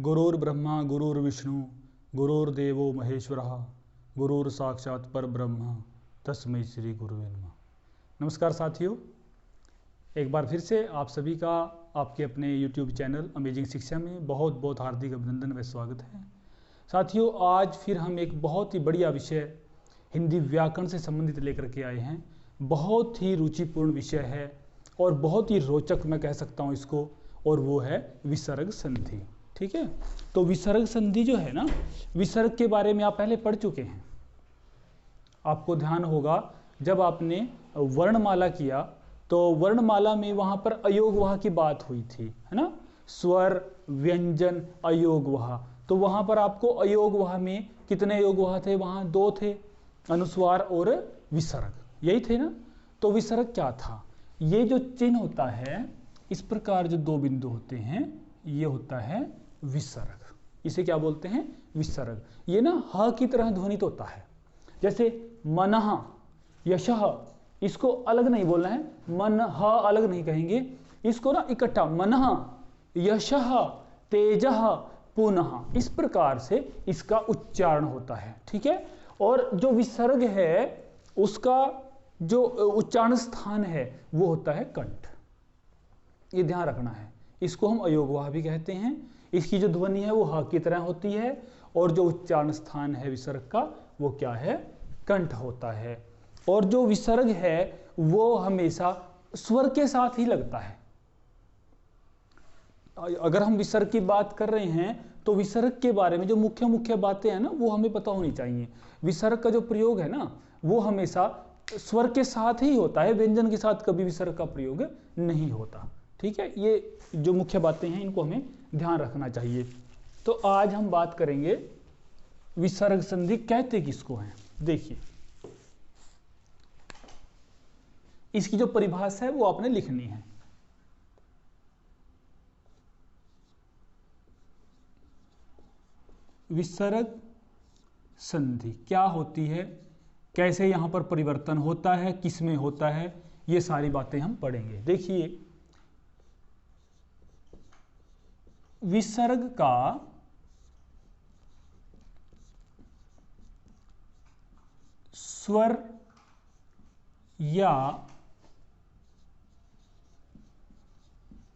गुरुर्ब्रह्मा गुरुर्विष्णु गुरुर्देवो महेश्वरः गुरुर साक्षात परब्रह्म तस्मै श्री गुरुवे नमः। नमस्कार साथियों, एक बार फिर से आप सभी का आपके अपने YouTube चैनल अमेजिंग शिक्षा में बहुत बहुत हार्दिक अभिनंदन व स्वागत है। साथियों, आज फिर हम एक बहुत ही बढ़िया विषय हिंदी व्याकरण से संबंधित लेकर के आए हैं। बहुत ही रुचिपूर्ण विषय है और बहुत ही रोचक मैं कह सकता हूँ इसको, और वो है विसर्ग संधि। ठीक है, तो विसर्ग संधि जो है ना, विसर्ग के बारे में आप पहले पढ़ चुके हैं। आपको ध्यान होगा जब आपने वर्णमाला किया तो वर्णमाला में वहाँ पर अयोगवाह की बात हुई थी, है ना। स्वर, व्यंजन, अयोगवाह। तो वहाँ पर आपको अयोगवाह में कितने अयोगवाह थे? वहाँ 2 थे, अनुस्वार और विसर्ग, यही थे ना। तो विसर्ग क्या था? ये जो चिन्ह होता है, इस प्रकार जो 2 बिंदु होते हैं, ये होता है विसर्ग। इसे क्या बोलते हैं? विसर्ग। ये ना ह की तरह ध्वनित होता है। जैसे मनः, यशः, इसको अलग नहीं बोलना है, मन ह अलग नहीं कहेंगे, इसको ना इकट्ठा मनः, यशः, तेजः, पुनः, इस प्रकार से इसका उच्चारण होता है। ठीक है, और जो विसर्ग है उसका जो उच्चारण स्थान है वो होता है कंठ। ये ध्यान रखना है। इसको हम अयोगवाह भी कहते हैं। इसकी जो ध्वनि है वो ह की तरह होती है और जो उच्चारण स्थान है विसर्ग का वो क्या है? कंठ होता है। और जो विसर्ग है वो हमेशा स्वर के साथ ही लगता है। अगर हम विसर्ग की बात कर रहे हैं तो विसर्ग के बारे में जो मुख्य मुख्य बातें हैं ना वो हमें पता होनी चाहिए। विसर्ग का जो प्रयोग है ना वो हमेशा स्वर के साथ ही होता है, व्यंजन के साथ कभी विसर्ग का प्रयोग नहीं होता। ठीक है, ये जो मुख्य बातें हैं इनको हमें ध्यान रखना चाहिए। तो आज हम बात करेंगे विसर्ग संधि कहते किसको हैं। देखिए, इसकी जो परिभाषा है वो आपने लिखनी है। विसर्ग संधि क्या होती है, कैसे यहां पर परिवर्तन होता है, किसमें होता है, ये सारी बातें हम पढ़ेंगे। देखिए, विसर्ग का स्वर या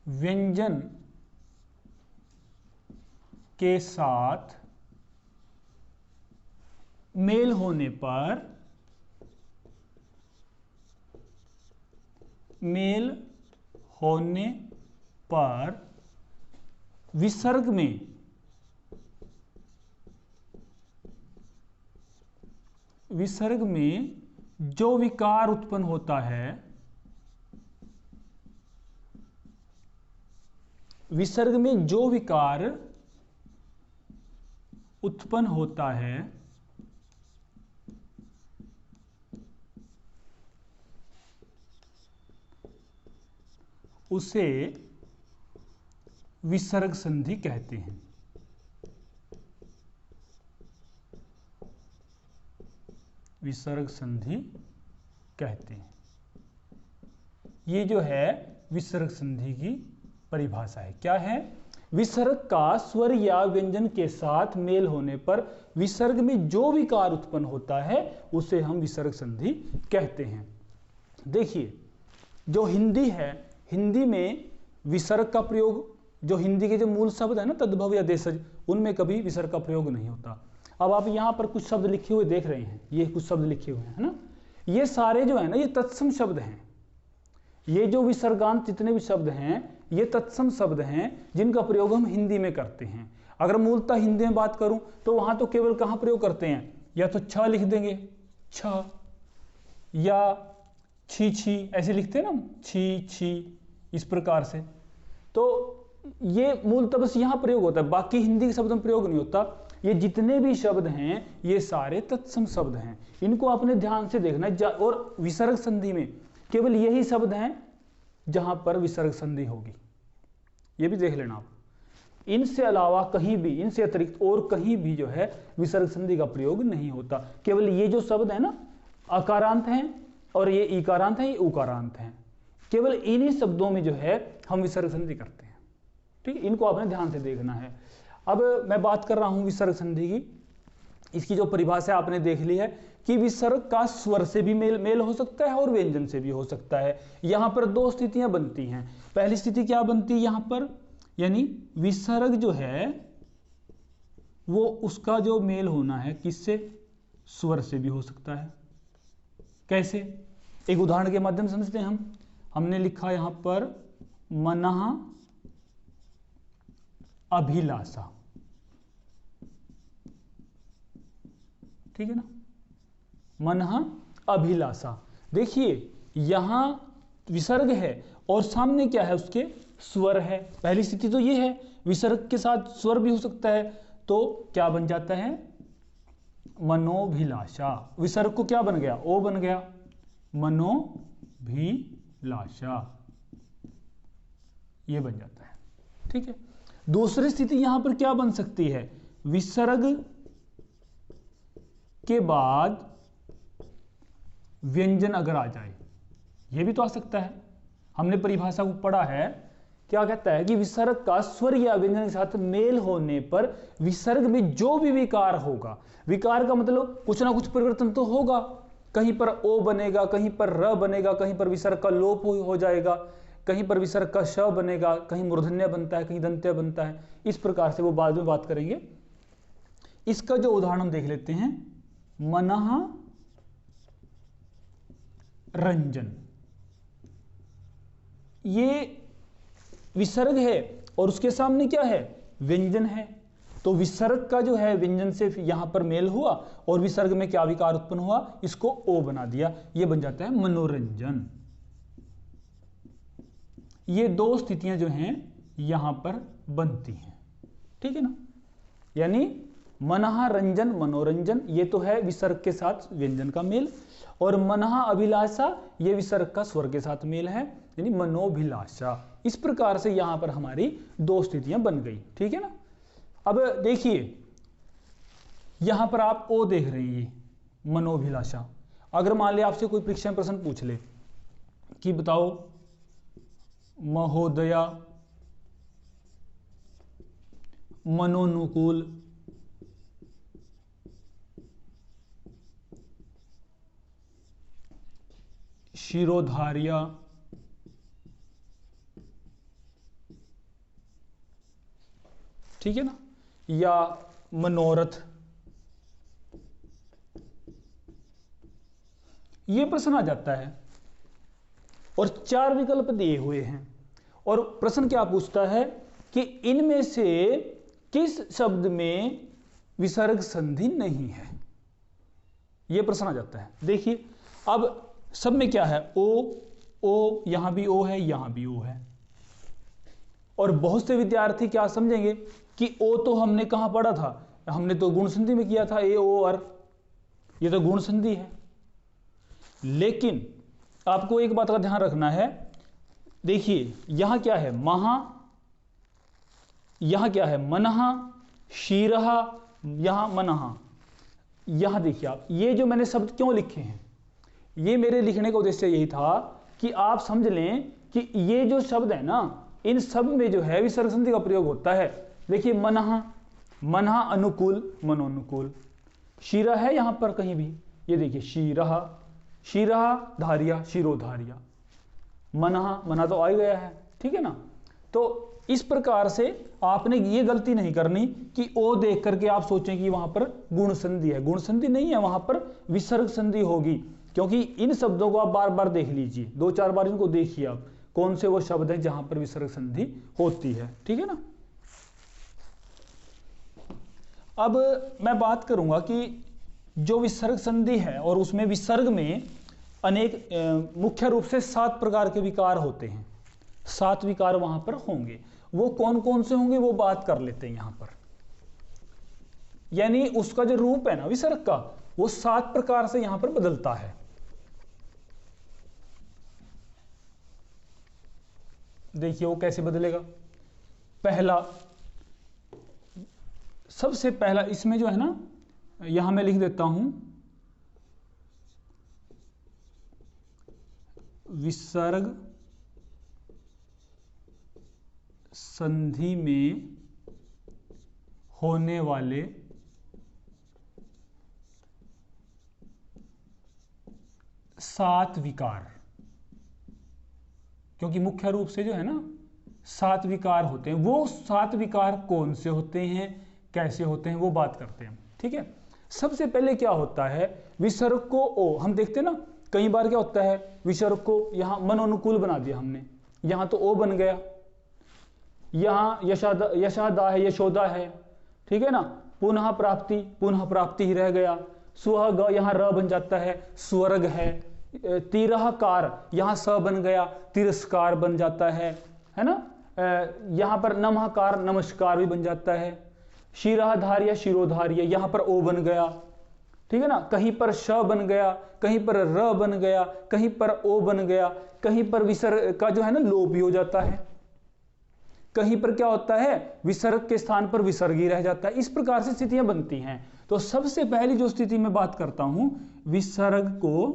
व्यंजन के साथ मेल होने पर विसर्ग में जो विकार उत्पन्न होता है, विसर्ग में जो विकार उत्पन्न होता है उसे विसर्ग संधि कहते हैं। विसर्ग संधि कहते हैं। ये जो है विसर्ग संधि की परिभाषा है। क्या है? विसर्ग का स्वर या व्यंजन के साथ मेल होने पर विसर्ग में जो विकार उत्पन्न होता है उसे हम विसर्ग संधि कहते हैं। देखिए, जो हिंदी है, हिंदी में विसर्ग का प्रयोग, जो हिंदी के जो मूल शब्द है ना, तद्भव या देशज, उनमें कभी विसर्ग का प्रयोग नहीं होता। अब आप यहां पर कुछ शब्द लिखे हुए देख रहे हैं, ये कुछ शब्द लिखे हुए हैं, है ना। ये सारे जो है ना ये तत्सम शब्द हैं। ये जो विसर्गांत जितने भी शब्द हैं ये तत्सम शब्द हैं जिनका प्रयोग हम हिंदी में करते हैं। अगर मूलतः हिंदी में बात करूं तो वहां तो केवल कहां प्रयोग करते हैं? या तो छ लिख देंगे, छ, या छी छी ऐसे लिखते हैं ना, छी छी, इस प्रकार से। तो ये मूलतः बस यहां प्रयोग होता है, बाकी हिंदी के शब्द में प्रयोग नहीं होता। ये जितने भी शब्द हैं ये सारे तत्सम शब्द हैं, इनको आपने ध्यान से देखना है। और विसर्ग संधि में केवल यही शब्द हैं जहां पर विसर्ग संधि होगी, ये भी देख लेना आप। इनसे अलावा कहीं भी, इनसे अतिरिक्त और कहीं भी जो है विसर्ग संधि का प्रयोग नहीं होता। केवल ये जो शब्द है ना, अकारांत हैं और ये ईकारांत है, ये उकारांत हैं, केवल इन्हीं शब्दों में जो है हम विसर्ग संधि करते हैं। ठीक है, इनको आपने ध्यान से देखना है। अब मैं बात कर रहा हूं विसर्ग संधि की। इसकी जो परिभाषा आपने देख ली है कि विसर्ग का स्वर से भी मेल हो सकता है और व्यंजन से भी हो सकता है। यहां पर दो स्थितियां बनती हैं। पहली स्थिति क्या बनती है यहां पर, यानी विसर्ग जो है वो उसका जो मेल होना है किससे, स्वर से भी हो सकता है। कैसे, एक उदाहरण के माध्यम से समझते हैं हम। हमने लिखा यहां पर मनः अभिलाषा, ठीक है ना, मनः अभिलाषा। देखिए यहां विसर्ग है और सामने क्या है, उसके स्वर है। पहली स्थिति तो ये है, विसर्ग के साथ स्वर भी हो सकता है, तो क्या बन जाता है, मनोभिलाषा। विसर्ग को क्या बन गया, ओ बन गया, मनोभिलाषा, ये बन जाता है, ठीक है। दूसरी स्थिति यहां पर क्या बन सकती है, विसर्ग के बाद व्यंजन अगर आ जाए, यह भी तो आ सकता है। हमने परिभाषा को पढ़ा है, क्या कहता है कि विसर्ग का स्वर या व्यंजन के साथ मेल होने पर विसर्ग में जो भी विकार होगा, विकार का मतलब कुछ ना कुछ परिवर्तन तो होगा, कहीं पर ओ बनेगा, कहीं पर र बनेगा, कहीं पर विसर्ग का लोप हो जाएगा, कहीं पर विसर्ग का श बनेगा, कहीं मूर्धन्य बनता है, कहीं दंत्य बनता है। इस प्रकार से वो बाद में बात करेंगे। इसका जो उदाहरण हम देख लेते हैं, मनः रंजन, ये विसर्ग है और उसके सामने क्या है, व्यंजन है। तो विसर्ग का जो है व्यंजन से यहां पर मेल हुआ और विसर्ग में क्या विकार उत्पन्न हुआ, इसको ओ बना दिया, यह बन जाता है मनोरंजन। ये दो स्थितियां जो हैं यहां पर बनती हैं, ठीक है ना। यानी मनः रंजन मनोरंजन, ये तो है विसर्ग के साथ व्यंजन का मेल, और मनः अभिलाषा ये विसर्ग का स्वर के साथ मेल है, यानी मनोभिलाषा। इस प्रकार से यहां पर हमारी दो स्थितियां बन गई, ठीक है ना। अब देखिए यहां पर आप ओ देख रहे हैं, ये मनोभिलाषा। अगर मान लिया आपसे कोई परीक्षा में प्रश्न पूछ ले कि बताओ महोदया मनोनुकूल शिरोधार्या ठीक है ना, या मनोरथ, ये प्रश्न आ जाता है और चार विकल्प दिए हुए हैं, और प्रश्न क्या पूछता है कि इनमें से किस शब्द में विसर्ग संधि नहीं है, यह प्रश्न आ जाता है। देखिए अब सब में क्या है, ओ ओ, यहां भी ओ है, यहां भी ओ है, और बहुत से विद्यार्थी क्या समझेंगे कि ओ तो हमने कहां पढ़ा था, हमने तो गुण संधि में किया था, ए ओ अर, ये तो गुण संधि है। लेकिन आपको एक बात का ध्यान रखना है, देखिए यहां क्या है, महा, यहां क्या है, मनः, शीरः, यहां मनः। यहां देखिए आप, ये जो मैंने शब्द क्यों लिखे हैं, ये मेरे लिखने का उद्देश्य यही था कि आप समझ लें कि ये जो शब्द है ना, इन सब में जो है विसर्ग संधि का प्रयोग होता है। देखिए मनः, मनः अनुकूल मनोनुकूल, शीरा है यहां पर कहीं भी, ये देखिए शीरः, शीरः धार्या शिरोधार्या, मनः, मना तो आ ही गया है, ठीक है ना। तो इस प्रकार से आपने ये गलती नहीं करनी कि ओ देख करके आप सोचें कि वहां पर गुण संधि है, गुण संधि नहीं है, वहां पर विसर्ग संधि होगी। क्योंकि इन शब्दों को आप बार बार देख लीजिए, दो चार बार इनको देखिए आप, कौन से वो शब्द हैं जहां पर विसर्ग संधि होती है, ठीक है ना। अब मैं बात करूंगा कि जो विसर्ग संधि है और उसमें विसर्ग में अनेक मुख्य रूप से 7 प्रकार के विकार होते हैं, 7 विकार वहां पर होंगे। वो कौन कौन से होंगे वो बात कर लेते हैं यहां पर। यानी उसका जो रूप है ना विसर्ग का, वो 7 प्रकार से यहां पर बदलता है। देखिए वो कैसे बदलेगा। पहला, सबसे पहला इसमें जो है ना, यहां मैं लिख देता हूं विसर्ग संधि में होने वाले सात विकार, क्योंकि मुख्य रूप से जो है ना 7 विकार होते हैं, वो 7 विकार कौन से होते हैं, कैसे होते हैं, वो बात करते हैं। ठीक है, सबसे पहले क्या होता है, विसर्ग को ओ, हम देखते हैं ना कई बार क्या होता है, विसर्ग को यहां मनोनुकूल बना दिया हमने, यहां तो ओ बन गया, यहां यशादा है, यशोदा है, ठीक है ना, पुनः प्राप्ति ही रह गया, सुहाग यहां र बन जाता है, स्वर्ग है, तिरहकार यहां स बन गया, तिरस्कार बन जाता है ना, यहां पर नमःकार नमस्कार भी बन जाता है, शिराधार्य शिरोधार्य यहां पर ओ बन गया, ठीक है ना, कहीं पर श बन गया, कहीं पर र बन गया, कहीं पर ओ बन गया, कहीं पर विसर्ग का जो है ना लोप भी हो जाता है, कहीं पर क्या होता है विसर्ग के स्थान पर विसर्ग ही रह जाता है। इस प्रकार से स्थितियां बनती हैं। तो सबसे पहली जो स्थिति में बात करता हूं, विसर्ग को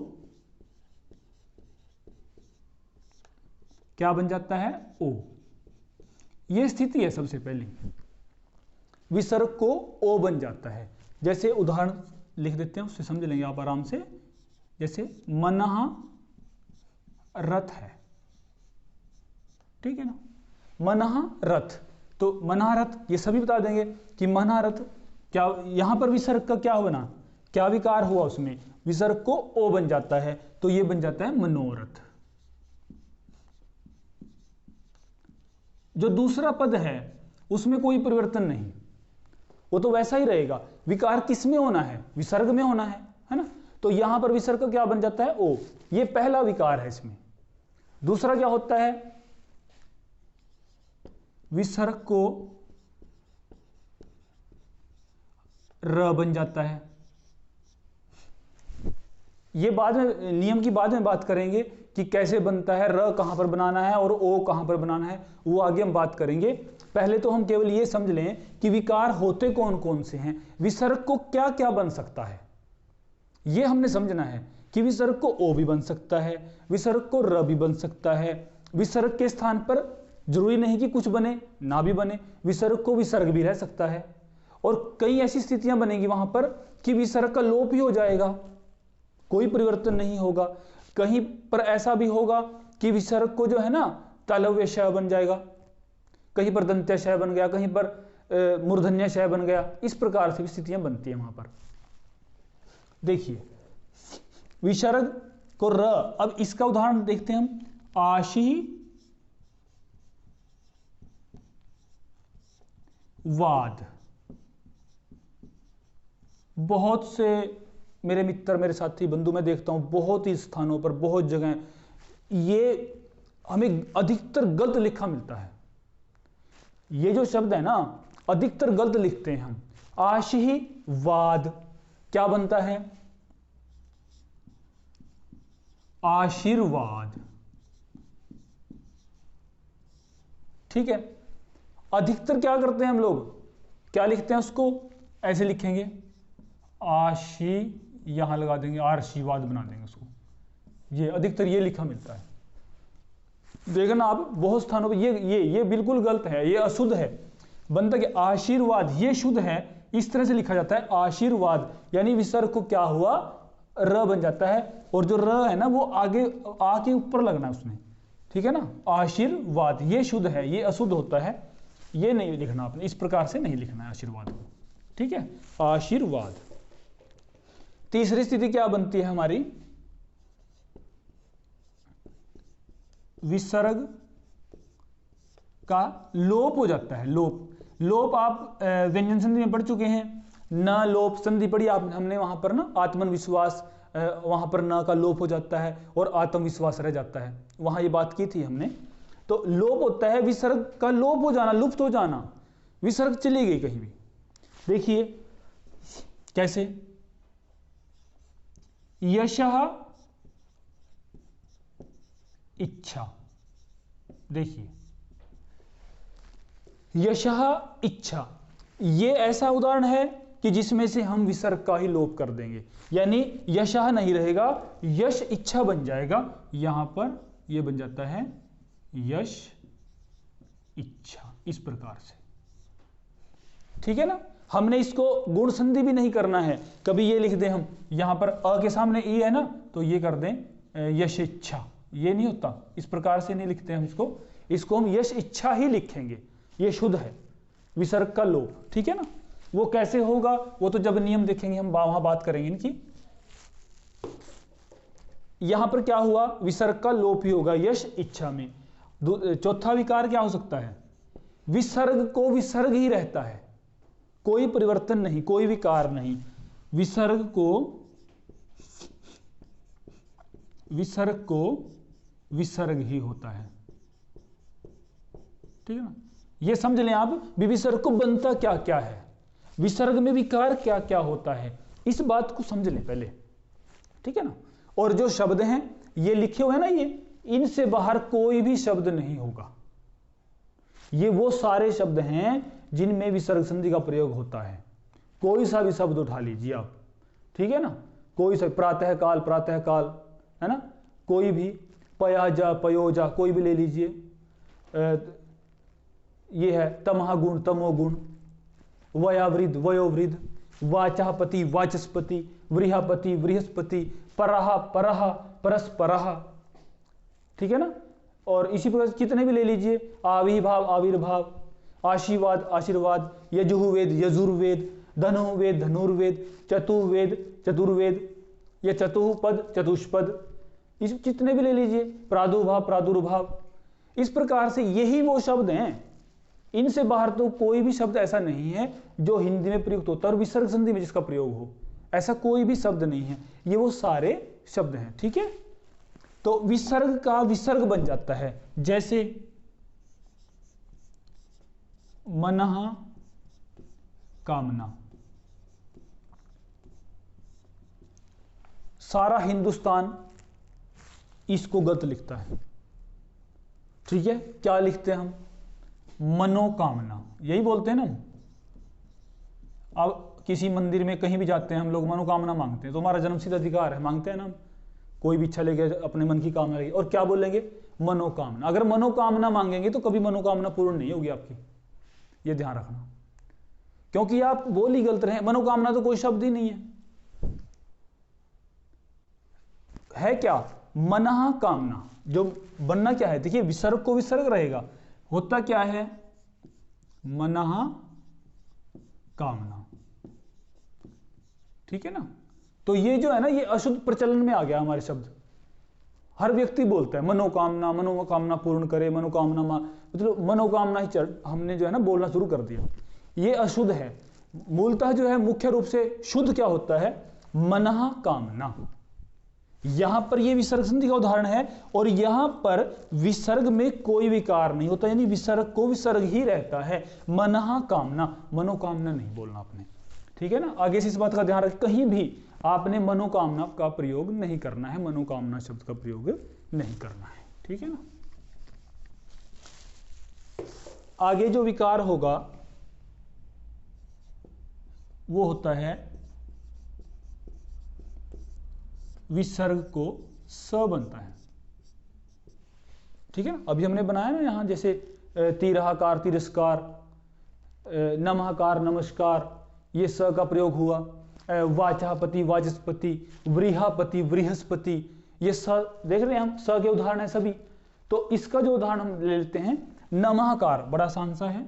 क्या बन जाता है, ओ, यह स्थिति है सबसे पहली, विसर्ग को ओ बन जाता है। जैसे उदाहरण लिख देते हैं, उससे समझ लेंगे आप आराम से। जैसे मनः रथ है, ठीक है ना, मनः रथ, तो मनः रथ ये सभी बता देंगे कि मनः रथ क्या, यहां पर विसर्ग का क्या बना, क्या विकार हुआ, उसमें विसर्ग को ओ बन जाता है, तो ये बन जाता है मनोरथ। जो दूसरा पद है उसमें कोई परिवर्तन नहीं, वो तो वैसा ही रहेगा। विकार किस में होना है, विसर्ग में होना है ना, तो यहां पर विसर्ग का क्या बन जाता है, ओ, ये पहला विकार है इसमें। दूसरा क्या होता है, विसर्ग को र बन जाता है। ये बाद में नियम की बाद में बात करेंगे कि कैसे बनता है, र कहां पर बनाना है और ओ कहां पर बनाना है, वो आगे हम बात करेंगे। पहले तो हम केवल ये समझ लें कि विकार होते कौन कौन से हैं, विसर्ग को क्या क्या बन सकता है, ये हमने समझना है कि विसर्ग को ओ भी बन सकता है, विसर्ग को र भी बन सकता है, विसर्ग के स्थान पर जरूरी नहीं कि कुछ बने ना भी बने, विसर्ग को विसर्ग भी रह सकता है, और कई ऐसी स्थितियां बनेगी वहां पर कि विसर्ग का लोप ही हो जाएगा, कोई परिवर्तन नहीं होगा। कहीं पर ऐसा भी होगा कि विसर्ग को जो है ना तालव्य शय बन जाएगा, कहीं पर दंत्य शय बन गया, कहीं पर मूर्धन्य शय बन गया, इस प्रकार से भी स्थितियां बनती है वहां पर। देखिए विसर्ग को र, अब इसका उदाहरण देखते हैं हम, आशी वाद। बहुत से मेरे मित्र, मेरे साथी, बंधु, मैं देखता हूं बहुत ही स्थानों पर, बहुत जगह ये हमें अधिकतर गलत लिखा मिलता है। ये जो शब्द है ना अधिकतर गलत लिखते हैं हम। आशीर्वाद क्या बनता है, आशीर्वाद, ठीक है। अधिकतर क्या करते हैं हम लोग, क्या लिखते हैं उसको, ऐसे लिखेंगे, आशी यहां लगा देंगे, आशीर्वाद बना देंगे उसको, ये अधिकतर ये लिखा मिलता है। देखना आप बहुत स्थानों पर ये बिल्कुल गलत है, ये अशुद्ध है। बनता कि आशीर्वाद, ये शुद्ध है, इस तरह से लिखा जाता है आशीर्वाद, यानी विसर्ग को क्या हुआ, र बन जाता है, और जो र है ना वो आगे आके ऊपर लगना है उसमें, ठीक है ना, आशीर्वाद, ये शुद्ध है, ये अशुद्ध होता है, ये नहीं लिखना आपने, इस प्रकार से नहीं लिखना है आशीर्वाद को, ठीक है, आशीर्वाद। तीसरी स्थिति क्या बनती है हमारी, विसर्ग का लोप हो जाता है, लोप आप व्यंजन संधि में पढ़ चुके हैं, न लोप संधि पढ़ी आप, हमने वहां पर ना आत्मविश्वास, वहां पर न का लोप हो जाता है और आत्मविश्वास रह जाता है, वहां ये बात की थी हमने। तो लोप होता है विसर्ग का लोप हो जाना, लुप्त हो जाना, विसर्ग चली गई कहीं भी। देखिए कैसे, यशः इच्छा, देखिए यशः इच्छा, ये ऐसा उदाहरण है कि जिसमें से हम विसर्ग का ही लोप कर देंगे, यानी यशः नहीं रहेगा, यश इच्छा बन जाएगा, यहां पर यह बन जाता है यश इच्छा, इस प्रकार से, ठीक है ना। हमने इसको गुण संधि भी नहीं करना है। कभी ये लिख दें हम, यहां पर अ के सामने ई है ना, तो ये कर दें यश इच्छा, ये नहीं होता, इस प्रकार से नहीं लिखते हम इसको हम यश इच्छा ही लिखेंगे, ये शुद्ध है, विसर्ग का लोप, ठीक है ना। वो कैसे होगा वो तो जब नियम देखेंगे हम वहां बात करेंगे इनकी। यहां पर क्या हुआ, विसर्ग का लोप ही होगा यश इच्छा में। चौथा विकार क्या हो सकता है, विसर्ग को विसर्ग ही रहता है, कोई परिवर्तन नहीं, कोई विकार नहीं, विसर्ग को विसर्ग ही होता है, ठीक है ना। ये समझ लें आप, विसर्ग को बनता क्या क्या है, विसर्ग में विकार क्या क्या होता है, इस बात को समझ लें पहले, ठीक है ना। और जो शब्द हैं ये लिखे हुए हैं ना, ये इनसे बाहर कोई भी शब्द नहीं होगा। ये वो सारे शब्द हैं जिनमें विसर्ग संधि का प्रयोग होता है। कोई सा भी शब्द उठा लीजिए आप, ठीक है ना, कोई सा, प्रातः काल है ना, कोई भी, पयाजा पयोजा कोई भी ले लीजिए, ये है तमहागुण तमोगुण, वयावृद्ध वयोवृद्ध, वाचापति वाचस्पति, वृहपति बृहस्पति, परहा परहा परस्परहा, ठीक है ना। और इसी प्रकार कितने भी ले लीजिए, आविर्भाव आविर्भाव, आशीर्वाद आशीर्वाद, यजुर्वेद यजुर्वेद, धनुर्वेद धनुर्वेद, चतुर्वेद चतुर्वेद, या चतुष्पद चतुष्पद, इस जितने भी ले लीजिए, प्रादुर्भाव प्रादुर्भाव, इस प्रकार से यही वो शब्द हैं, इनसे बाहर तो कोई भी शब्द ऐसा नहीं है जो हिंदी में प्रयुक्त होता है और विसर्ग संधि में जिसका प्रयोग हो, ऐसा कोई भी शब्द नहीं है, ये वो सारे शब्द हैं, ठीक है। तो विसर्ग का विसर्ग बन जाता है, जैसे मनः कामना, सारा हिंदुस्तान इसको गलत लिखता है, ठीक है। क्या लिखते हैं हम, मनोकामना, यही बोलते हैं ना। अब किसी मंदिर में कहीं भी जाते हैं हम लोग, मनोकामना मांगते हैं, तो हमारा जन्मसिद्ध अधिकार है, मांगते हैं ना हम, कोई भी इच्छा लेके अपने मन की कामना लेके, और क्या बोलेंगे, मनोकामना। अगर मनोकामना मांगेंगे तो कभी मनोकामना पूर्ण नहीं होगी आपकी, ये ध्यान रखना, क्योंकि आप बोल ही गलत रहे। मनोकामना तो कोई शब्द ही नहीं है क्या, मनः कामना, जो बनना क्या है, देखिए विसर्ग को विसर्ग रहेगा, होता क्या है, मनः कामना, ठीक है ना। तो ये जो है ना, ये अशुद्ध प्रचलन में आ गया हमारे शब्द, हर व्यक्ति बोलता है मनोकामना, मनोकामना पूर्ण करे, मनोकामना मतलब मनोकामना ही हमने जो है ना बोलना शुरू कर दिया, ये अशुद्ध है। मूलतः जो है मुख्य रूप से शुद्ध क्या होता है, मनः कामना। यहां पर ये विसर्ग संधि का उदाहरण है, और यहां पर विसर्ग में कोई विकार नहीं होता, यानी विसर्ग को विसर्ग ही रहता है, मनः कामना, मनोकामना नहीं बोलना आपने, ठीक है ना। आगे से इस बात का ध्यान रखें, कहीं भी आपने मनोकामना का प्रयोग नहीं करना है, मनोकामना शब्द का प्रयोग नहीं करना है, ठीक है ना। आगे जो विकार होगा वो होता है विसर्ग को स बनता है, ठीक है ना। अभी हमने बनाया ना यहां, जैसे तिरहाकार तिरस्कार, नमःकार नमस्कार, ये स का प्रयोग हुआ, वाचापति वाचस्पति, वृहपति बृहस्पति, ये स देख रहे हैं हम, स के उदाहरण है सभी। तो इसका जो उदाहरण हम ले लेते हैं, नमःकार, बड़ा आसान सा है,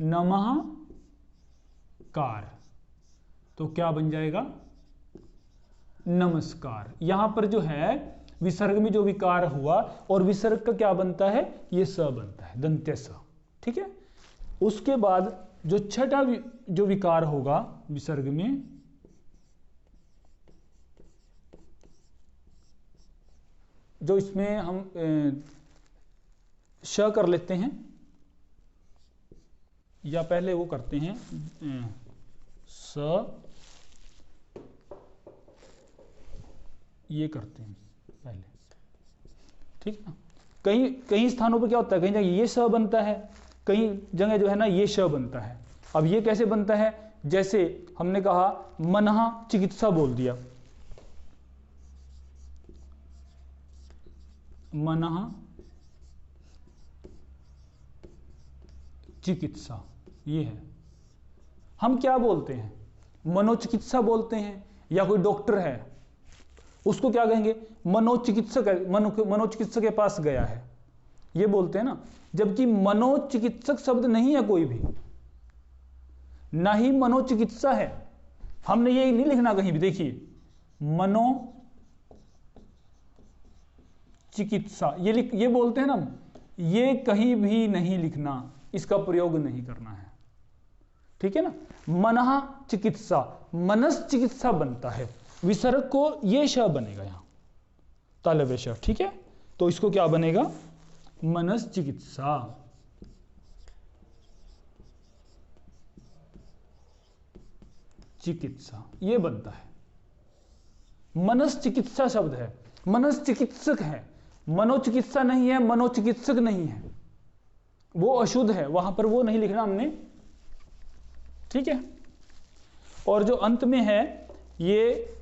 नमःकार, तो क्या बन जाएगा, नमस्कार। यहां पर जो है विसर्ग में जो विकार हुआ, और विसर्ग का क्या बनता है, ये स बनता है, दंत्य स, ठीक है। उसके बाद जो छठा जो विकार होगा विसर्ग में, जो इसमें हम श कर लेते हैं, या पहले वो करते हैं स, ये करते हैं पहले, ठीक है ना। कई कई स्थानों पर क्या होता है, कहीं जगह ये स बनता है, कई जगह जो है ना ये श बनता है। अब ये कैसे बनता है, जैसे हमने कहा मनः चिकित्सा बोल दिया, मनः चिकित्सा, ये है। हम क्या बोलते हैं, मनोचिकित्सा बोलते हैं, या कोई डॉक्टर है उसको क्या कहेंगे, मनोचिकित्सक है, मनोचिकित्सक के पास गया है, ये बोलते हैं ना। जबकि मनोचिकित्सक शब्द नहीं है कोई भी, ना ही मनोचिकित्सा है। हमने ये नहीं लिखना कहीं भी, देखिए मनोचिकित्सा ये बोलते हैं ना, ये कहीं भी नहीं लिखना, इसका प्रयोग नहीं करना है, ठीक है ना। मनः चिकित्सा, मनस चिकित्सा बनता है, विसर्ग को ये श बनेगा यहां, तालव्य श, ठीक है। तो इसको क्या बनेगा, मनस चिकित्सा। चिकित्सा ये बनता है, मनस चिकित्सा शब्द है, मनस चिकित्सक है, मनोचिकित्सा नहीं है, मनोचिकित्सक नहीं है, वो अशुद्ध है, वहां पर वो नहीं लिखना हमने, ठीक है। और जो अंत में है ये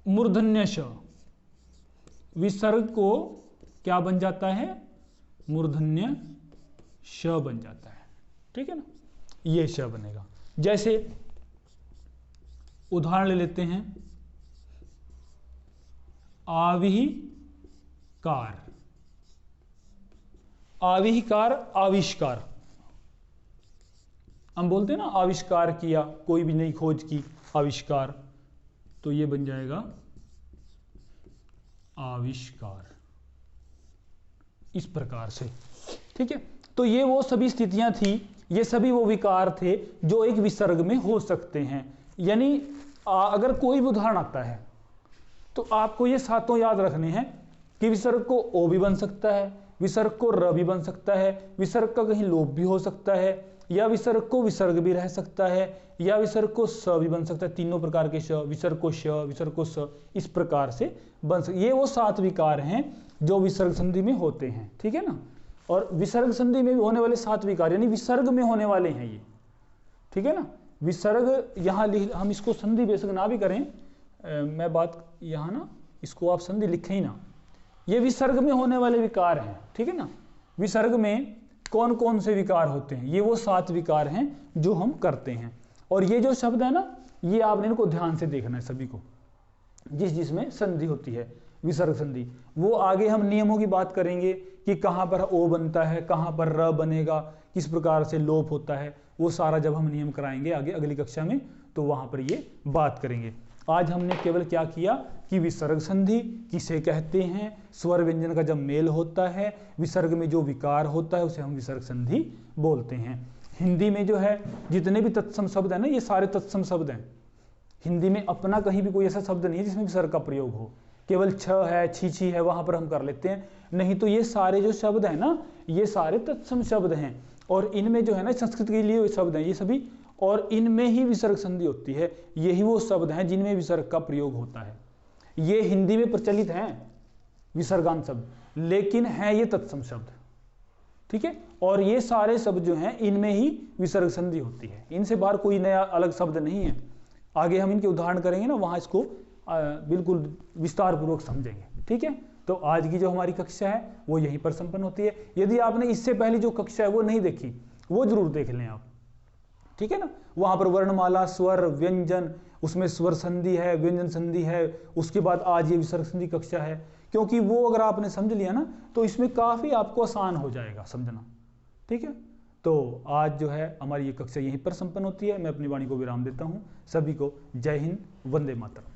मूर्धन्य श, विसर्ग को क्या बन जाता है, मूर्धन्य श बन जाता है, ठीक है ना, ये श बनेगा। जैसे उदाहरण ले लेते हैं, आविष्कार, आविष्कार आविष्कार, हम बोलते हैं ना आविष्कार किया, कोई भी नई खोज की, आविष्कार, तो ये बन जाएगा आविष्कार, इस प्रकार से, ठीक है। तो ये वो सभी स्थितियां थी, ये सभी वो विकार थे जो एक विसर्ग में हो सकते हैं। यानी अगर कोई भी उदाहरण आता है तो आपको ये सातों याद रखने हैं कि विसर्ग को ओ भी बन सकता है, विसर्ग को र भी बन सकता है, विसर्ग का कहीं लोप भी हो सकता है, या विसर्ग को विसर्ग भी रह सकता है, या विसर्ग को स भी बन सकता है। तीनों प्रकार के श, विसर्ग को श, विसर्ग को स, इस प्रकार से बन सकते। ये वो 7 विकार हैं जो विसर्ग संधि में होते हैं, ठीक है ना। और विसर्ग संधि में भी होने वाले 7 विकार यानी विसर्ग में होने वाले हैं ये, ठीक है ना। विसर्ग यहाँ हम इसको संधि बेशक ना भी करें, मैं बात यहाँ ना इसको आप संधि लिखें ही ना, ये विसर्ग में होने वाले विकार हैं, ठीक है ना। विसर्ग में कौन कौन से विकार होते हैं, ये वो 7 विकार हैं जो हम करते हैं। और ये जो शब्द है ना, ये आपने इनको ध्यान से देखना है सभी को, जिसमें संधि होती है, विसर्ग संधि। वो आगे हम नियमों की बात करेंगे कि कहाँ पर ओ बनता है, कहाँ पर र बनेगा, किस प्रकार से लोप होता है, वो सारा जब हम नियम कराएंगे आगे अगली कक्षा में, तो वहां पर ये बात करेंगे। आज हमने केवल क्या किया कि विसर्ग संधि किसे कहते हैं, स्वर व्यंजन का जब मेल होता है, विसर्ग में जो विकार होता है उसे हम विसर्ग संधि बोलते हैं। हिंदी में जो है जितने भी तत्सम शब्द है ना, ये सारे तत्सम शब्द हैं। हिंदी में अपना कहीं भी कोई ऐसा शब्द नहीं है जिसमें विसर्ग का प्रयोग हो, केवल छ है, छी है, वहां पर हम कर लेते हैं, नहीं तो ये सारे जो शब्द है ना, ये सारे तत्सम शब्द हैं। और इनमें जो है ना संस्कृत के लिए शब्द हैं ये सभी, और इनमें ही विसर्ग संधि होती है। यही वो शब्द हैं जिनमें विसर्ग का प्रयोग होता है। ये हिंदी में प्रचलित हैं विसर्गांत शब्द, लेकिन हैं ये तत्सम शब्द, ठीक है। और ये सारे शब्द जो हैं इनमें ही विसर्ग संधि होती है, इनसे बाहर कोई नया अलग शब्द नहीं है। आगे हम इनके उदाहरण करेंगे ना, वहां इसको बिल्कुल विस्तार पूर्वक समझेंगे, ठीक है। तो आज की जो हमारी कक्षा है वो यहीं पर संपन्न होती है। यदि आपने इससे पहले जो कक्षा है वो नहीं देखी, वो जरूर देख लें आप, ठीक है ना। वहां पर वर्णमाला, स्वर, व्यंजन, उसमें स्वर संधि है, व्यंजन संधि है, उसके बाद आज ये विसर्ग संधि कक्षा है। क्योंकि वो अगर आपने समझ लिया ना तो इसमें काफी आपको आसान हो जाएगा समझना, ठीक है। तो आज जो है हमारी ये कक्षा यहीं पर संपन्न होती है। मैं अपनी वाणी को विराम देता हूं। सभी को जय हिंद, वंदे मातरम।